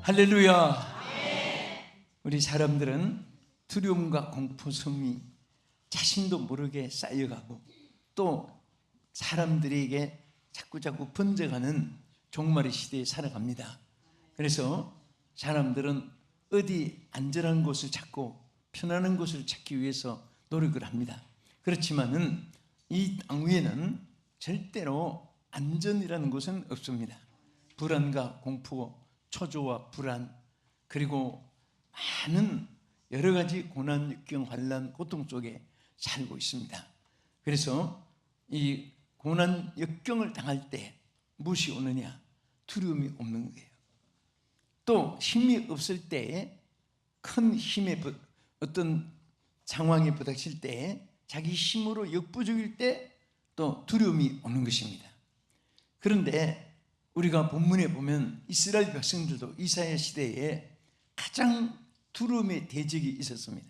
할렐루야. 우리 사람들은 두려움과 공포성이 자신도 모르게 쌓여가고 또 사람들에게 자꾸자꾸 번져가는 종말의 시대에 살아갑니다. 그래서 사람들은 어디 안전한 곳을 찾고 편안한 곳을 찾기 위해서 노력을 합니다. 그렇지만은 이 땅 위에는 절대로 안전이라는 것은 없습니다. 불안과 공포, 초조와 불안, 그리고 많은 여러 가지 고난, 역경, 환난, 고통 속에 살고 있습니다. 그래서 이 고난, 역경을 당할 때 무엇이 오느냐? 두려움이 없는 거예요. 또 힘이 없을 때, 큰 힘의 어떤 상황에 부닥칠 때, 자기 힘으로 역부족일 때 또 두려움이 오는 것입니다. 그런데 우리가 본문에 보면 이스라엘 백성들도 이사야 시대에 가장 두려움의 대적이 있었습니다.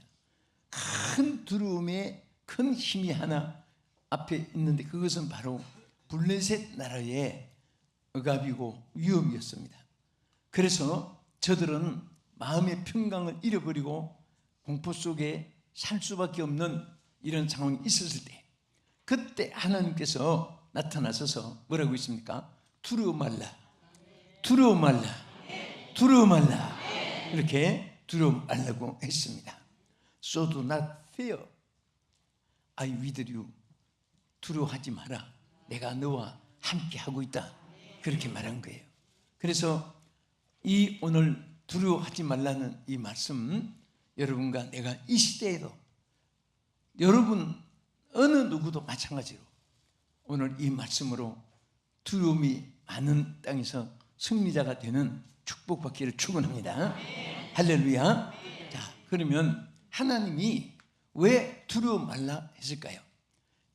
큰 두려움의 큰 힘이 하나 앞에 있는데 그것은 바로 블레셋 나라의 억압이고 위험이었습니다. 그래서 저들은 마음의 평강을 잃어버리고 공포 속에 살 수밖에 없는 이런 상황이 있었을 때, 그때 하나님께서 나타나셔서 뭐라고 했습니까? 두려워 말라, 두려워 말라, 두려워 말라, 이렇게 두려워 말라고 했습니다. So do not fear, I with you. 두려워하지 마라, 내가 너와 함께 하고 있다, 그렇게 말한 거예요. 그래서 이 오늘 두려워하지 말라는 이 말씀, 여러분과 내가 이 시대에도, 여러분 어느 누구도 마찬가지로 오늘 이 말씀으로 두려움이 많은 땅에서 승리자가 되는 축복받기를 축원합니다. 할렐루야. 자, 그러면 하나님이 왜 두려워 말라 했을까요?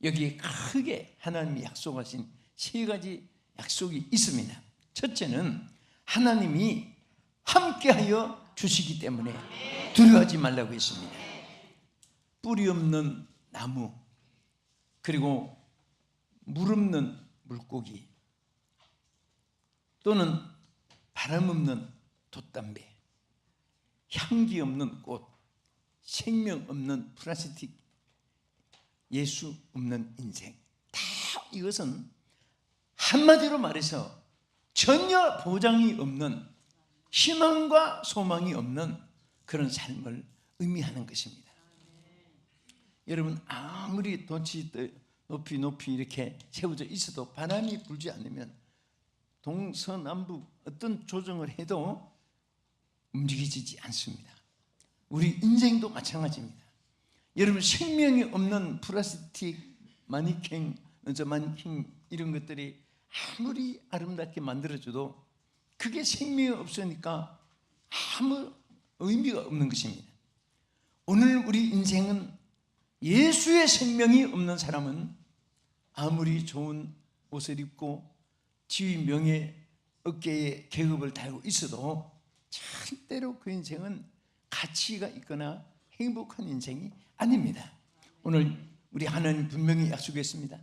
여기에 크게 하나님이 약속하신 세 가지 약속이 있습니다. 첫째는 하나님이 함께하여 주시기 때문에 두려워하지 말라고 했습니다. 뿌리 없는 나무, 그리고 물 없는 물고기, 또는 바람 없는 돛담배, 향기 없는 꽃, 생명 없는 플라스틱, 예수 없는 인생, 다 이것은 한마디로 말해서 전혀 보장이 없는, 희망과 소망이 없는 그런 삶을 의미하는 것입니다. 여러분, 아무리 돛이 높이 이렇게 세워져 있어도 바람이 불지 않으면 동서남북 어떤 조정을 해도 움직이지 않습니다. 우리 인생도 마찬가지입니다. 여러분, 생명이 없는 플라스틱, 마니킹 이런 것들이 아무리 아름답게 만들어져도 그게 생명이 없으니까 아무 의미가 없는 것입니다. 오늘 우리 인생은 예수의 생명이 없는 사람은 아무리 좋은 옷을 입고 지위 명예 어깨에 계급을 달고 있어도 절대로 그 인생은 가치가 있거나 행복한 인생이 아닙니다. 오늘 우리 하나님 분명히 약속했습니다.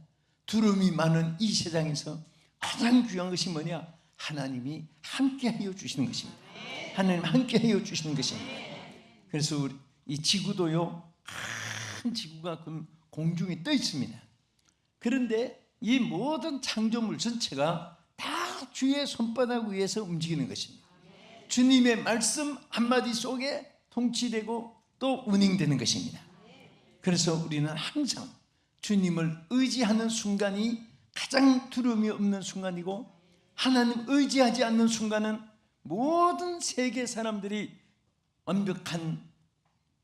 두려움이 많은 이 세상에서 가장 귀한 것이 뭐냐? 하나님이 함께하여 주시는 것입니다. 하나님 함께하여 주시는 것입니다. 그래서 이 지구도요, 큰 지구가 공중에 떠 있습니다. 그런데 이 모든 창조물 전체가 다 주의 손바닥 위에서 움직이는 것입니다. 주님의 말씀 한마디 속에 통치되고 또 운행되는 것입니다. 그래서 우리는 항상 주님을 의지하는 순간이 가장 두려움이 없는 순간이고, 하나님 의지하지 않는 순간은 모든 세계 사람들이 완벽한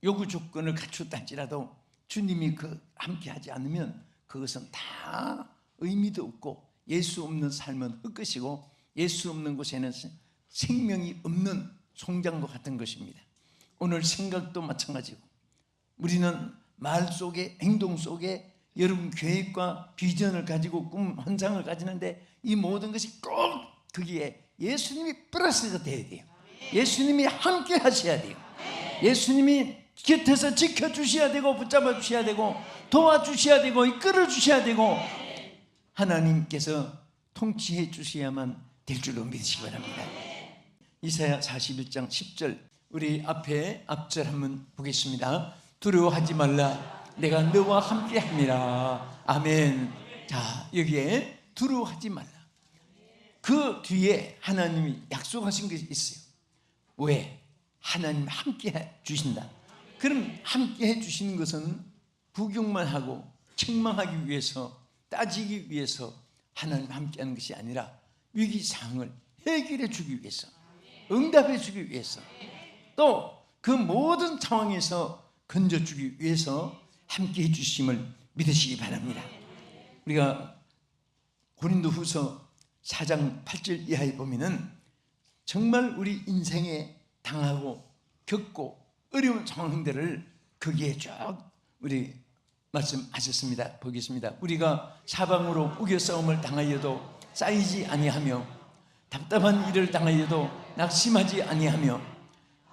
요구 조건을 갖췄다 할지라도 주님이 함께 하지 않으면 그것은 다 의미도 없고 예수 없는 삶은 헛것이고 예수 없는 곳에는 생명이 없는 송장과 같은 것입니다. 오늘 생각도 마찬가지고, 우리는 말 속에, 행동 속에 여러분 계획과 비전을 가지고 꿈, 환상을 가지는데 이 모든 것이 꼭 거기에 예수님이 플러스가 돼야 돼요. 예수님이 함께 하셔야 돼요. 예수님이 곁에서 지켜주셔야 되고 붙잡아 주셔야 되고 도와주셔야 되고 이끌어 주셔야 되고 하나님께서 통치해 주셔야만 될 줄로 믿으시기 바랍니다. 이사야 41장 10절, 우리 앞절 한번 보겠습니다. 두려워하지 말라, 내가 너와 함께 함이라. 아멘. 자, 여기에 두려워하지 말라. 그 뒤에 하나님이 약속하신 것이 있어요. 왜? 하나님 함께 해 주신다. 그럼 함께 해 주시는 것은 부경만 하고 책망하기 위해서, 따지기 위해서 하나님 함께 하는 것이 아니라 위기상황을 해결해 주기 위해서, 응답해 주기 위해서, 또 그 모든 상황에서 건져주기 위해서 함께 해주심을 믿으시기 바랍니다. 우리가 고린도후서 4장 8절 이하에 보면은 정말 우리 인생에 당하고 겪고 어려운 상황들을 거기에 쭉 우리 말씀하셨습니다. 보겠습니다. 우리가 사방으로 우겨싸움을 당하여도 쌓이지 아니하며, 답답한 일을 당하여도 낙심하지 아니하며,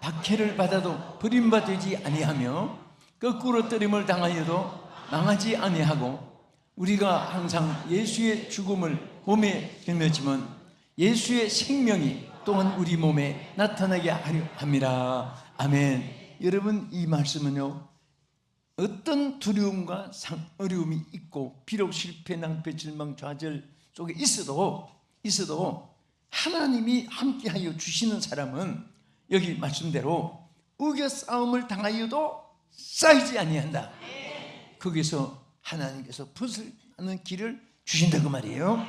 박해를 받아도 버림받지 아니하며, 거꾸로 뜨림을 당하여도 망하지 아니하고, 우리가 항상 예수의 죽음을 몸에 짊어지면 예수의 생명이 또한 우리 몸에 나타나게 하려 함이라. 아멘. 여러분, 이 말씀은요, 어떤 두려움과 어려움이 있고 비록 실패, 낭패, 절망, 좌절 속에 있어도 하나님이 함께하여 주시는 사람은 여기 말씀대로 우겨 싸움을 당하여도 쌓이지 아니한다. 거기서 하나님께서 벗어나는 길을 주신다고 말이에요.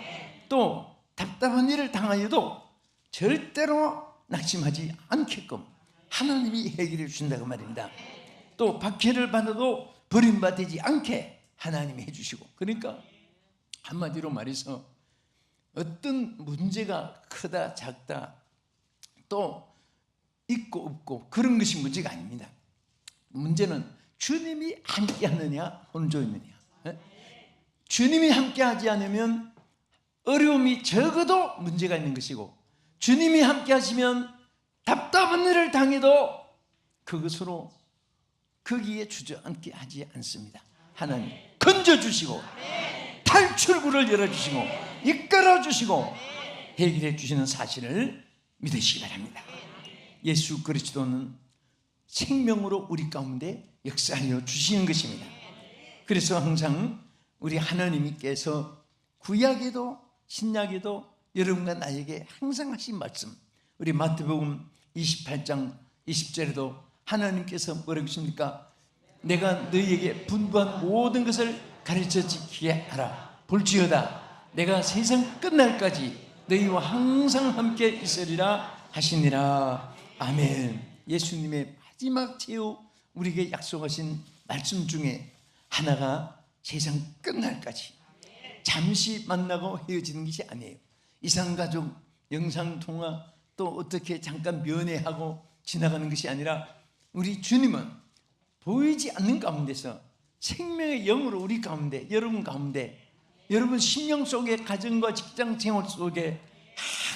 또 답답한 일을 당하여도 절대로 낙심하지 않게끔 하나님이 해결해 주신다고 말입니다. 또 박해를 받아도 버림받지 않게 하나님이 해주시고, 그러니까 한마디로 말해서 어떤 문제가 크다 작다 또 있고 없고 그런 것이 문제가 아닙니다. 문제는 주님이 함께 하느냐 혼자 있느냐. 주님이 함께 하지 않으면 어려움이 적어도 문제가 있는 것이고, 주님이 함께 하시면 답답한 일을 당해도 그것으로 거기에 주저앉게 하지 않습니다. 하나님 건져주시고 탈출구를 열어주시고 이끌어주시고 해결해 주시는 사실을 믿으시기 바랍니다. 예수 그리스도는 생명으로 우리 가운데 역사하여 주시는 것입니다. 그래서 항상 우리 하나님께서 구약에도 신약에도 여러분과 나에게 항상 하신 말씀, 우리 마태복음 28장 20절에도 하나님께서 뭐라고 하십니까? 내가 너희에게 분부한 모든 것을 가르쳐 지키게 하라. 볼지어다 내가 세상 끝날까지 너희와 항상 함께 있으리라 하시니라. 아멘. 예수님의 마지막 최후 우리에게 약속하신 말씀 중에 하나가 세상 끝날까지 잠시 만나고 헤어지는 것이 아니에요. 이상가족, 영상통화, 또 어떻게 잠깐 면회하고 지나가는 것이 아니라 우리 주님은 보이지 않는 가운데서 생명의 영으로 우리 가운데, 여러분 가운데, 여러분 심령 속에, 가정과 직장 생활 속에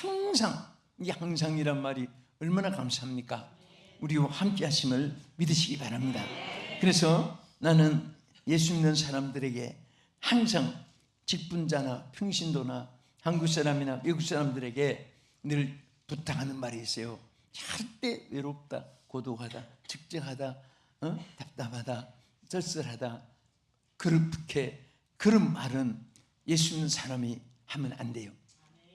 항상, 이 항상이란 말이 얼마나 감사합니까? 우리와 함께 하심을 믿으시기 바랍니다. 그래서 나는 예수 믿는 사람들에게 항상 직분자나 평신도나 한국 사람이나 외국 사람들에게 늘 부탁하는 말이 있어요. 절대 외롭다, 고독하다, 적적하다, 답답하다, 쓸쓸하다, 그렇게 그런 말은 예수 믿는 사람이 하면 안 돼요.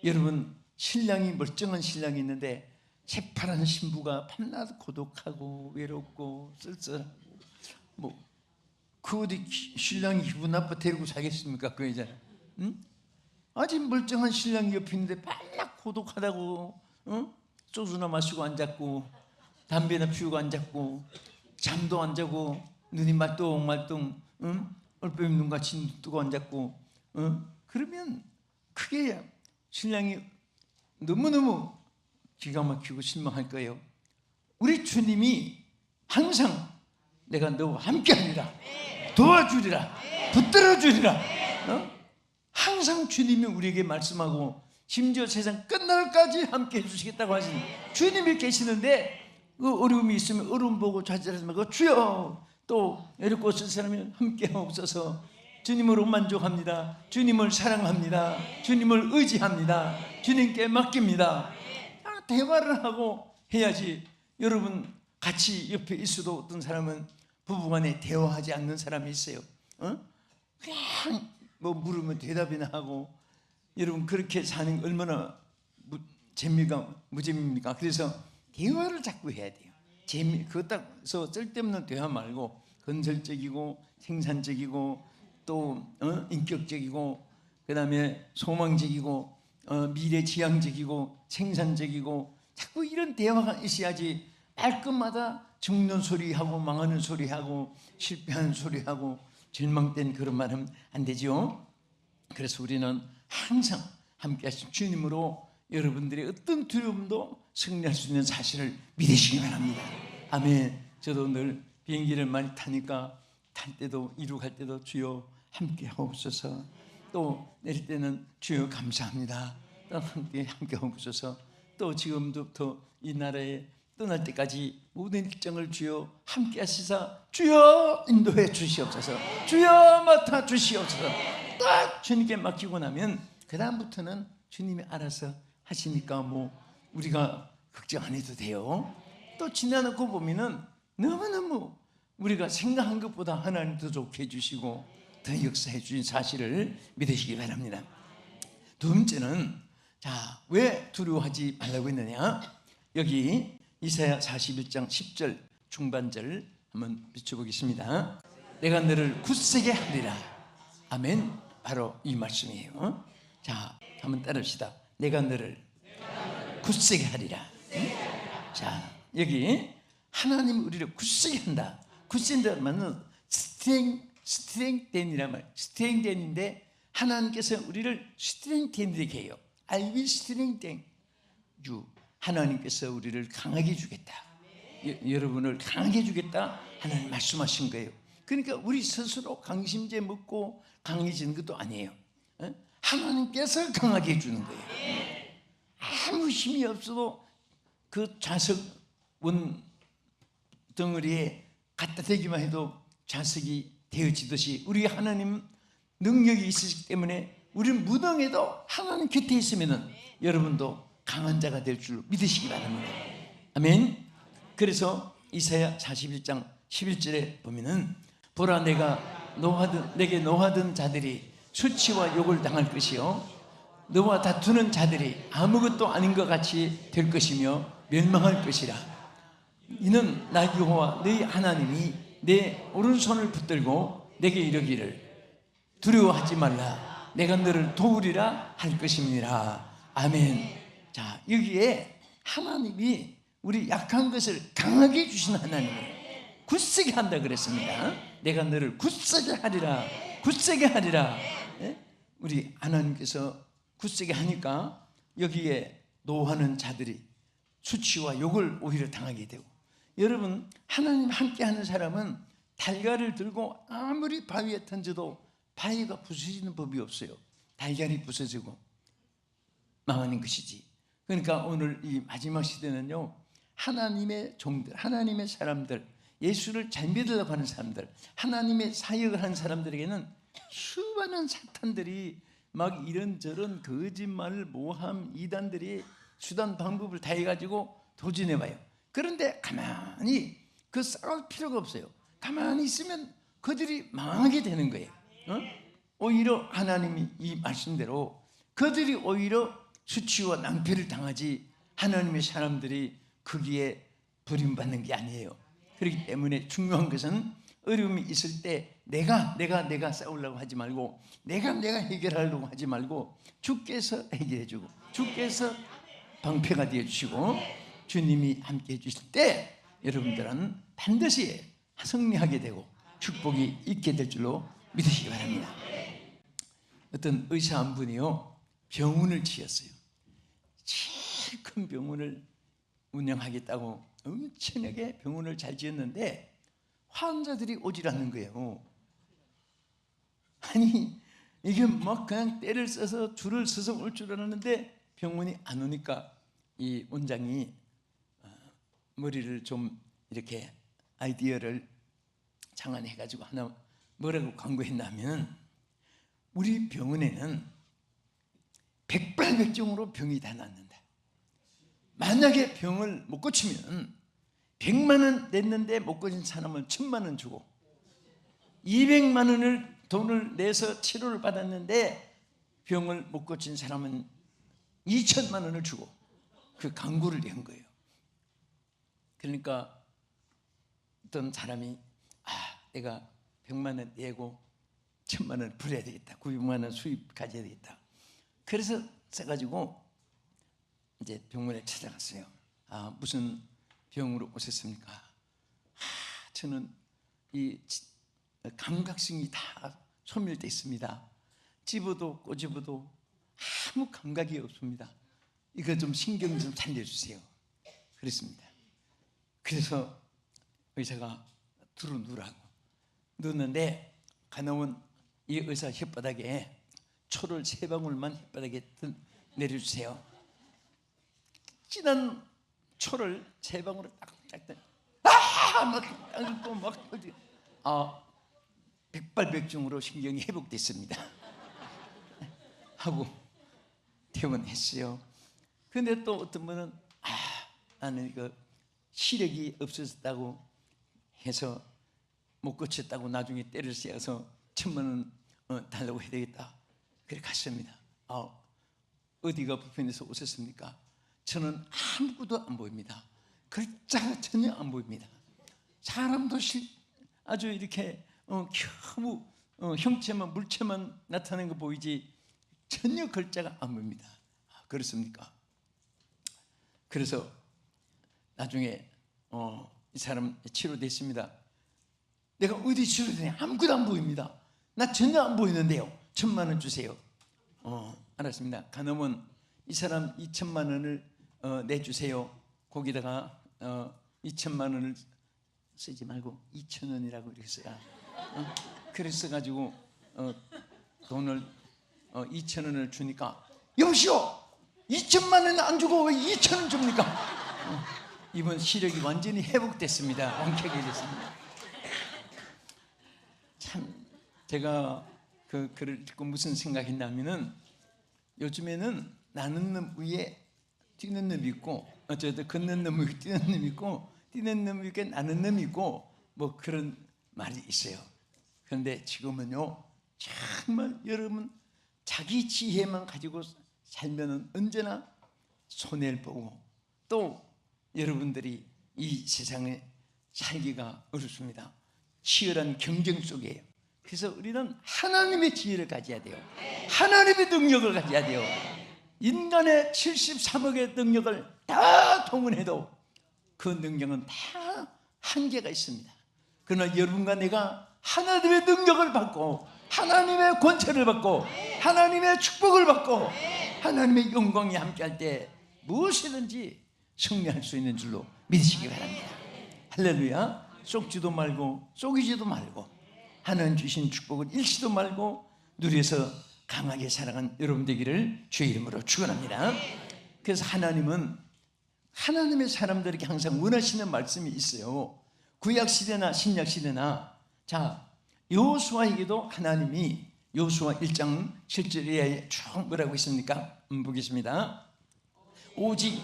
여러분, 신랑이 멀쩡한 신랑이 있는데 새파란 신부가 밤낮 고독하고 외롭고 쓸쓸하고, 그 어디 신랑이 기분 나빠 데리고 사겠습니까? 그 여자, 아직 멀쩡한 신랑이 옆에 있는데 밤낮 고독하다고, 소주나 마시고 앉았고 담배나 피우고 앉았고 잠도 안 자고 눈이 말똥말똥 얼빼면 눈같이 뜨고 앉았고, 그러면 그게 신랑이 너무너무 기가 막히고 실망할 거예요. 우리 주님이 항상 내가 너와 함께하리라, 도와주리라, 붙들어주리라, 항상 주님이 우리에게 말씀하고 심지어 세상 끝날까지 함께 해주시겠다고 하신 주님이 계시는데, 그 어려움이 있으면 어려움 보고 좌절하지 말고 주여, 또 외롭고 쓸 사람이 함께 없어서 주님으로 만족합니다, 주님을 사랑합니다, 주님을 의지합니다, 주님께 맡깁니다. 대화를 하고 해야지. 여러분 같이 옆에 있어도 어떤 사람은 부부간에 대화하지 않는 사람이 있어요. 그냥 뭐 물으면 대답이나 하고. 여러분 그렇게 사는 게 얼마나 재미가 무재미입니까? 그래서 대화를 자꾸 해야 돼요. 그것 딱서 쓸데없는 대화 말고 건설적이고 생산적이고 또 인격적이고 그다음에 소망적이고 미래지향적이고 생산적이고 자꾸 이런 대화가 있어야지. 말끝마다 죽는 소리하고 망하는 소리하고 실패하는 소리하고 절망된 그런 말 하면 안 되죠. 그래서 우리는 항상 함께 하신 주님으로 여러분들의 어떤 두려움도 승리할 수 있는 사실을 믿으시기 바랍니다. 아멘. 저도 늘 비행기를 많이 타니까 탈 때도 이륙할 때도 주여 함께 하옵소서, 또 내릴 때는 주여 감사합니다, 또 함께 하옵소서, 또 지금부터 이 나라에 떠날 때까지 모든 일정을 주여 함께 하시사 주여 인도해 주시옵소서, 주여 맡아 주시옵소서. 딱 주님께 맡기고 나면 그 다음부터는 주님이 알아서 하시니까 뭐 우리가 걱정 안 해도 돼요. 또 지나놓고 보면은 너무너무 우리가 생각한 것보다 하나님 더 좋게 해주시고 더 역사해 주신 사실을 믿으시기 바랍니다. 두 번째는, 자, 왜 두려워하지 말라고 했느냐? 여기 이사야 41장 10절 중반절 한번 비춰보겠습니다. 내가 너를 굳세게 하리라. 아멘. 바로 이 말씀이에요. 자, 한번 따라합시다. 내가 너를 굳세게 하리라. 자, 여기 하나님 우리를 굳세게 한다. 굳세게 말은 스트렝덴이란 말. 스트렝덴인데 하나님께서 우리를 스트렝덴되게 해요. I will strengthen you. 하나님께서 우리를 강하게 해주겠다. 여러분을 강하게 해주겠다. 하나님 말씀하신 거예요. 그러니까 우리 스스로 강심제 먹고 강해지는 것도 아니에요. 하나님께서 강하게 해주는 거예요. 아무 힘이 없어도 그 자석 원 덩어리에 갖다 대기만 해도 자석이 되어지듯이 우리 하나님 능력이 있으시기 때문에 우리는 무덤에도 하나님 곁에 있으면 여러분도 강한 자가 될 줄 믿으시기 바랍니다. 아멘. 그래서 이사야 41장 11절에 보면은 보라 내게 노하던 자들이 수치와 욕을 당할 것이요 너와 다투는 자들이 아무것도 아닌 것 같이 될 것이며 멸망할 것이라. 이는 나 여호와 너희 하나님이 내 오른손을 붙들고 내게 이르기를 두려워하지 말라. 내가 너를 도우리라 할 것입니다. 아멘. 자, 여기에 하나님이 우리 약한 것을 강하게 해주신 하나님을 굳세게 한다 그랬습니다. 내가 너를 굳세게 하리라. 굳세게 하리라. 우리 하나님께서 굳세게 하니까 여기에 노하는 자들이 수치와 욕을 오히려 당하게 되고, 여러분 하나님 함께하는 사람은 달걀을 들고 아무리 바위에 던져도 바위가 부서지는 법이 없어요. 달걀이 부서지고 망하는 것이지. 그러니까 오늘 이 마지막 시대는요, 하나님의 종들, 하나님의 사람들, 예수를 잘 믿으려고 하는 사람들, 하나님의 사역을 하는 사람들에게는 수많은 사탄들이 막 이런저런 거짓말, 모함, 이단들이 수단 방법을 다 해가지고 도전해봐요. 그런데 가만히 그 싸울 필요가 없어요. 가만히 있으면 그들이 망하게 되는 거예요. 오히려 하나님이 이 말씀대로 그들이 오히려 수치와 낭패를 당하지 하나님의 사람들이 거기에 버림받는 게 아니에요. 그렇기 때문에 중요한 것은 어려움이 있을 때 내가 싸우려고 하지 말고 내가 해결하려고 하지 말고 주께서 해결해 주고 주께서 방패가 되어 주시고 주님이 함께 해 주실 때 여러분들은 반드시 승리하게 되고 축복이 있게 될 줄로 믿으시기 바랍니다. 어떤 의사 한 분이요, 병원을 지었어요. 제일 큰 병원을 운영하겠다고 엄청나게 병원을 잘 지었는데 환자들이 오질 않는 거예요. 아니 이게 막 그냥 때를 써서 줄을 서서 올 줄 알았는데 병원이 안 오니까 이 원장이 머리를 좀 이렇게 아이디어를 장안해가지고 하나 뭐라고 광고했냐면, 우리 병원에는 백발백중으로 병이 다 낫는다. 만약에 병을 못 고치면 100만 원 냈는데 못 고친 사람은 1000만 원 주고, 200만 원을 돈을 내서 치료를 받았는데 병을 못 고친 사람은 2천만 원을 주고, 그 광고를 낸 거예요. 그러니까 어떤 사람이 내가 100만 원 내고 1000만 원 벌어야 되겠다, 900만 원 수입 가져야 되겠다. 그래서 써가지고 이제 병원에 찾아갔어요. 무슨 병으로 오셨습니까? 저는 이 감각성이 다 소멸되어 있습니다. 집어도 꼬집어도 아무 감각이 없습니다. 이거 좀 신경 좀 살려주세요. 그랬습니다. 그래서 의사가 들어 누라고 누웠는데, 간호원 이 의사 혓바닥에 초를 3방울만 혓바닥에 내려주세요. 진한 초를 3방울을 딱딱 막 백발백중으로 신경이 회복됐습니다. 하고 퇴원했어요. 근데 또 어떤 분은 나는 이거 시력이 없어졌다고 해서 못 고쳤다고 나중에 때를 씌워서 1000만 원 달라고 해야 되겠다. 그래 갔습니다. 어디가 불편해서 오셨습니까? 저는 아무것도 안 보입니다. 글자가 전혀 안 보입니다. 사람도 아주 이렇게 겨우 형체만 물체만 나타나는 거 보이지 전혀 글자가 안 보입니다. 그렇습니까? 그래서 나중에 이 사람 치료됐습니다. 내가 어디 치료되냐? 아무것도 안 보입니다. 나 전혀 안 보이는데요. 1000만 원 주세요. 알았습니다. 간호원 이 사람 2천만 원을 내주세요. 거기다가 2천만 원을 쓰지 말고 2,000원이라고 이렇게 써야. 그래서 가지고 돈을 2,000원을 주니까, 여보시오, 2천만 원 안 주고 왜 2,000원 줍니까? 이번 시력이 완전히 회복됐습니다. 완쾌하게 됐습니다. 참 제가 그 글을 읽고 무슨 생각했냐면은, 요즘에는 나는 놈 위에 뛰는 놈이 있고, 어쨌든 걷는 놈 위에 뛰는 놈이 있고, 뛰는 놈 위에 나는 놈이 있고, 뭐 그런 말이 있어요. 그런데 지금은요, 정말 여러분 자기 지혜만 가지고 살면은 언제나 손해를 보고, 또 여러분들이 이 세상에 살기가 어렵습니다. 치열한 경쟁 속이에요. 그래서 우리는 하나님의 지혜를 가져야 돼요. 하나님의 능력을 가져야 돼요. 인간의 73억의 능력을 다 동원해도 그 능력은 다 한계가 있습니다. 그러나 여러분과 내가 하나님의 능력을 받고, 하나님의 권세를 받고, 하나님의 축복을 받고, 하나님의 영광이 함께할 때 무엇이든지 승리할 수 있는 줄로 믿으시기 바랍니다. 할렐루야. 속지도 말고 속이지도 말고 하나님 주신 축복을 잃지도 말고 누려서 강하게 살아간 여러분 되기를 주의 이름으로 축원합니다. 그래서 하나님은 하나님의 사람들에게 항상 원하시는 말씀이 있어요. 구약시대나 신약시대나. 자, 여호수아에게도 하나님이 여호수아 1장 7절에 쭉 뭐라고 있습니까? 보겠습니다. 오직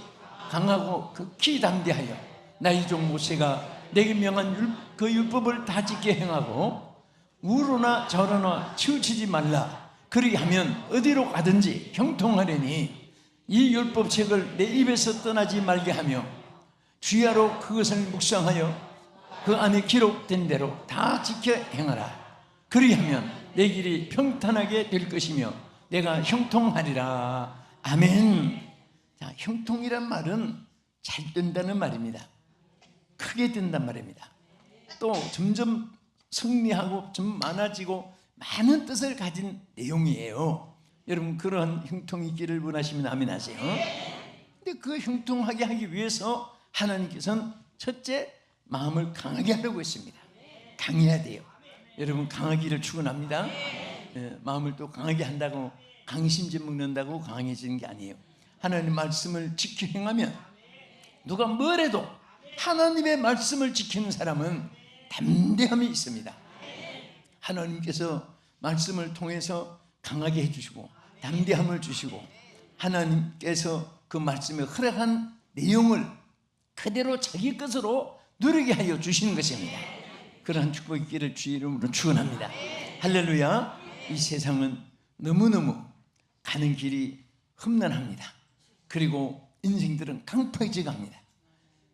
강하고 극히 담대하여 나의 종 모세가 내게 명한 그 율법을 다 지켜 행하고 우로나 저로나 치우치지 말라. 그리하면 어디로 가든지 형통하려니 이 율법책을 내 입에서 떠나지 말게 하며 주야로 그것을 묵상하여 그 안에 기록된 대로 다 지켜 행하라. 그리하면 내 길이 평탄하게 될 것이며 내가 형통하리라. 아멘. 자, 형통이란 말은 잘 된다는 말입니다. 크게 된단 말입니다. 또 점점 승리하고 좀 많아지고 많은 뜻을 가진 내용이에요. 여러분 그런 형통이 있기를 원하시면 아멘 하세요. 근데 그 형통하게 하기 위해서 하나님께서는 첫째, 마음을 강하게 하려고 했습니다. 강해야 돼요. 여러분 강하기를 축원합니다. 마음을 또 강하게 한다고 강심제 먹는다고 강해지는 게 아니에요. 하나님 말씀을 지켜 행하면 누가 뭐래도 하나님의 말씀을 지키는 사람은 담대함이 있습니다. 하나님께서 말씀을 통해서 강하게 해주시고 담대함을 주시고 하나님께서 그 말씀에 허락한 내용을 그대로 자기 것으로 누리게 하여 주시는 것입니다. 그러한 축복이 있기를 주의 이름으로 축원합니다. 할렐루야. 이 세상은 너무너무 가는 길이 험난합니다. 그리고 인생들은 강팍해져갑니다.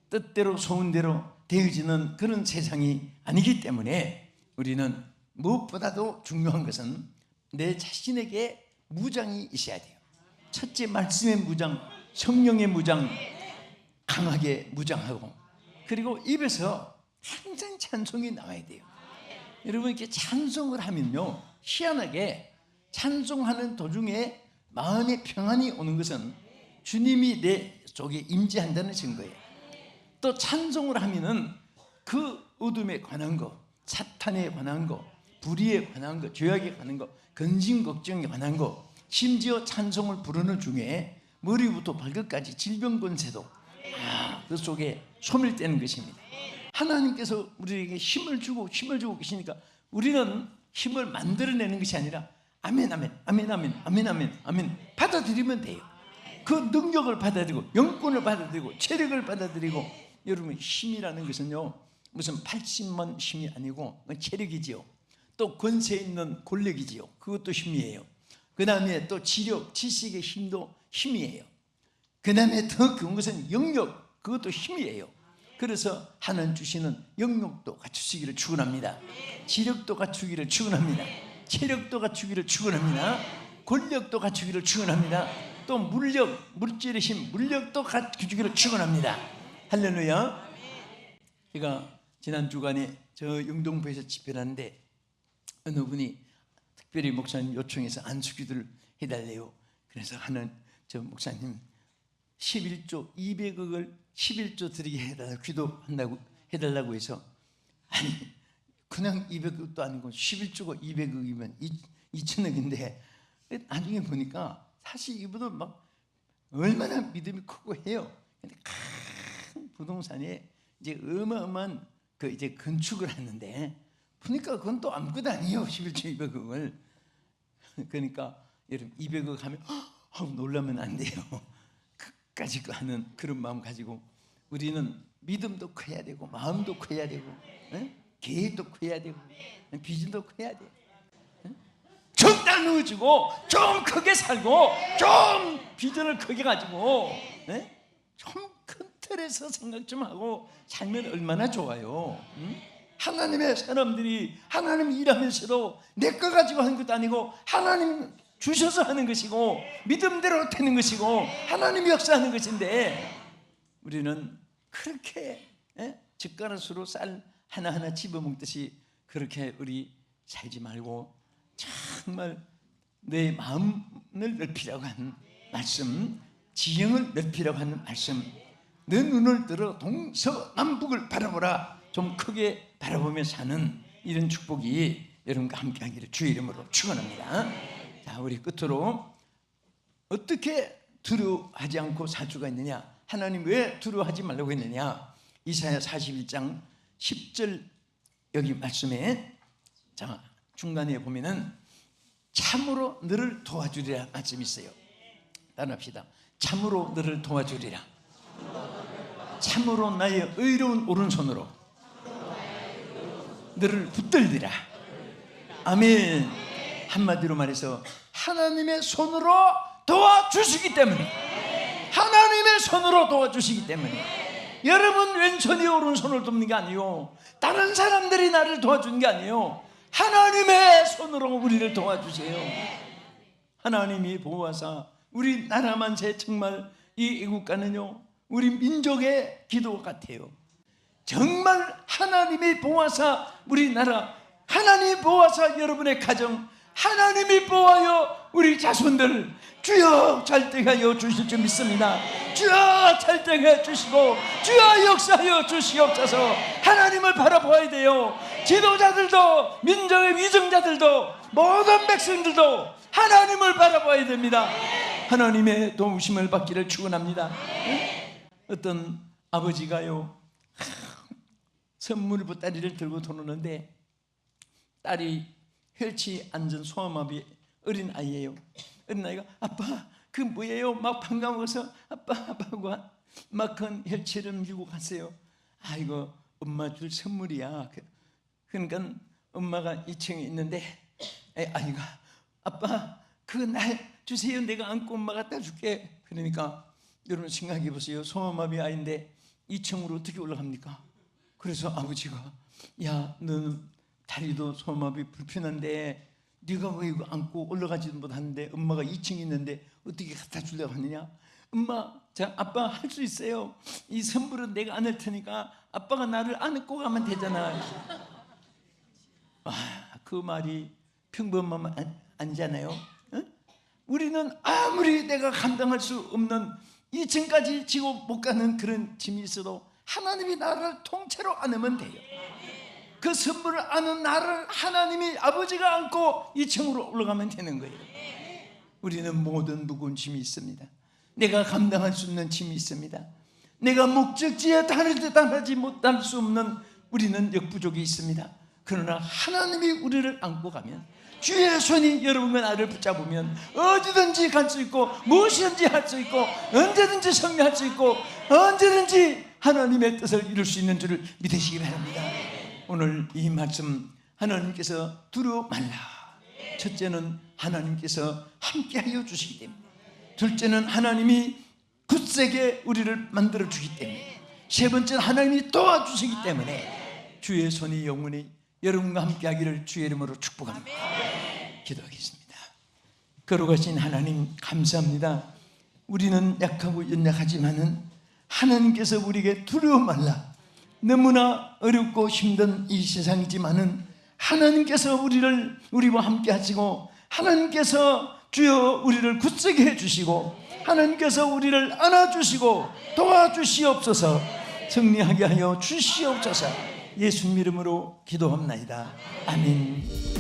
뜻대로 소원대로 되어지는 그런 세상이 아니기 때문에 우리는 무엇보다도 중요한 것은 내 자신에게 무장이 있어야 돼요. 첫째, 말씀의 무장, 성령의 무장, 강하게 무장하고, 그리고 입에서 항상 찬송이 나와야 돼요. 여러분, 이렇게 찬송을 하면요, 희한하게 찬송하는 도중에 마음의 평안이 오는 것은 주님이 내 속에 임재한다는 증거예요. 또 찬송을 하면은 그 어둠에 관한 거, 사탄에 관한 거, 불의에 관한 거, 죄악에 관한 거, 근심 걱정에 관한 거, 심지어 찬송을 부르는 중에 머리부터 발끝까지 질병 권세도 그 속에 소멸되는 것입니다. 하나님께서 우리에게 힘을 주고 계시니까 우리는 힘을 만들어내는 것이 아니라 아멘 아멘 아멘 아멘 아멘 아멘 아멘 받아들이면 돼요. 그 능력을 받아들이고 영권을 받아들이고 체력을 받아들이고, 여러분, 힘이라는 것은요 무슨 80만 힘이 아니고 체력이지요. 또 권세 있는 권력이지요. 그것도 힘이에요. 그 다음에 또 지력, 지식의 힘도 힘이에요. 그 다음에 더 큰 것은 영역, 그것도 힘이에요. 그래서 하나님 주시는 영역도 갖추시기를 축원합니다. 지력도 갖추기를 축원합니다. 체력도 갖추기를 축원합니다. 권력도 갖추기를 축원합니다. 또 물력, 물질의 힘, 물력도 갖추기를 축원합니다. 할렐루야. 제가 지난 주간에 저 영동부에서 집회를 하는데 어느 분이 특별히 목사님 요청해서 안수기도를 해달래요. 그래서 하는 저 목사님 11조 200억을 11조 드리게 해달라고 기도한다고 해달라고 해서, 아니 그냥 200억도 아니고 11조가 200억이면 2천억인데 나중에 보니까 사실 이분은 막 얼마나 믿음이 크고 해요. 근데 큰 부동산에 이제 어마어마한 그 이제 건축을 하는데 보니까 그건 또 아무것도 아니에요. 11조 200억을. 그러니까 여러분 200억 하면 놀라면 안 돼요. 끝까지 하는 그런 마음 가지고 우리는 믿음도 커야 되고 마음도 커야 되고 계획도 커야 되고 비전도 커야 돼요. 좀 나누어지고 좀 크게 살고 좀 비전을 크게 가지고 좀 큰 틀에서 생각 좀 하고 살면 얼마나 좋아요. 하나님의 사람들이 하나님 일하면서도 내 거 가지고 하는 것도 아니고 하나님 주셔서 하는 것이고 믿음대로 되는 것이고 하나님이 역사하는 것인데, 우리는 그렇게 젓가락으로 쌀 하나하나 집어먹듯이 그렇게 우리 살지 말고 정말 내 마음을 넓히라고 하는 말씀, 지형을 넓히라고 하는 말씀, 내 눈을 들어 동서남북을 바라보라, 좀 크게 바라보며 사는 이런 축복이 여러분과 함께 하기를 주의 이름으로 축원합니다. 자, 우리 끝으로 어떻게 두려워하지 않고 살 수가 있느냐, 하나님 왜 두려워하지 말라고 했느냐, 이사야 41장 10절 여기 말씀에 자 중간에 보면은 참으로 너를 도와주리라 말씀이 있어요. 따라합시다. 참으로 너를 도와주리라. 참으로 나의 의로운 오른손으로 너를 붙들리라. 아멘. 한마디로 말해서 하나님의 손으로 도와주시기 때문에, 하나님의 손으로 도와주시기 때문에, 여러분 왼손이 오른손을 돕는 게 아니요, 다른 사람들이 나를 도와주는 게 아니요, 하나님의 손으로 우리를 도와주세요. 하나님이 보호하사 우리나라만 정말 이 애국가는요 우리 민족의 기도 같아요. 정말 하나님이 보호하사 우리나라, 하나님이 보호하사 여러분의 가정, 하나님이 보호하여 우리 자손들 주여 잘되게 주실 줄 믿습니다. 주여 잘되게 주시고 주여 역사하여 주시옵소서. 하나님을 바라보아야 돼요. 지도자들도 민족의 위정자들도 모든 백성들도 하나님을 바라봐야 됩니다. 하나님의 도우심을 받기를 축원합니다. 어떤 아버지가요 선물 보따리를 들고 돌아오는데 딸이 혈치 안전 소아마비 어린 아이예요. 어린 아이가 아빠 그 뭐예요? 막 반가워서 아빠 하고 막 큰 혈체를 밀고 갔어요. 아, 이거 엄마 줄 선물이야. 그러니까 엄마가 2층에 있는데, 아이가 아빠 그 날 주세요. 내가 안고 엄마 갖다 줄게. 그러니까 여러분 생각해 보세요. 소아마비 아이인데 2층으로 어떻게 올라갑니까? 그래서 아버지가, 야, 너는 다리도 소아마비 불편한데 네가 왜 이거 안고 올라가지도 못하는데 엄마가 2층에 있는데 어떻게 갖다 주려고 하느냐? 엄마, 자, 아빠 할 수 있어요. 이 선물은 내가 안을 테니까 아빠가 나를 안고 가면 되잖아. 그 말이 평범하면 아니잖아요. 응? 우리는 아무리 내가 감당할 수 없는 2층까지 지고 못 가는 그런 짐이 있어도 하나님이 나를 통째로 안으면 돼요. 그 선물을 안은 나를 하나님이 아버지가 안고 2층으로 올라가면 되는 거예요. 우리는 모든 무거운 짐이 있습니다. 내가 감당할 수 없는 짐이 있습니다. 내가 목적지에 달하지 못할 수 없는 우리는 역부족이 있습니다. 그러나 하나님이 우리를 안고 가면, 주의 손이 여러분과 나를 붙잡으면 어디든지 갈 수 있고 무엇이든지 할 수 있고 언제든지 승리할 수 있고 언제든지 하나님의 뜻을 이룰 수 있는 줄을 믿으시기 바랍니다. 오늘 이 말씀, 하나님께서 두려워 말라. 첫째는 하나님께서 함께하여 주시기 때문에, 둘째는 하나님이 굳세게 우리를 만들어 주기 때문에, 세 번째는 하나님이 도와주시기 때문에 주의 손이 영원히 여러분과 함께하기를 주의 이름으로 축복합니다. 기도하겠습니다. 거룩하신 하나님, 감사합니다. 우리는 약하고 연약하지만은 하나님께서 우리에게 두려워 말라. 너무나 어렵고 힘든 이 세상이지만은 하나님께서 우리와 함께 하시고, 하나님께서 주여 우리를 굳세게 해주시고, 하나님께서 우리를 안아주시고 도와주시옵소서. 승리하게 하여 주시옵소서. 예수님 이름으로 기도합나이다. 아멘.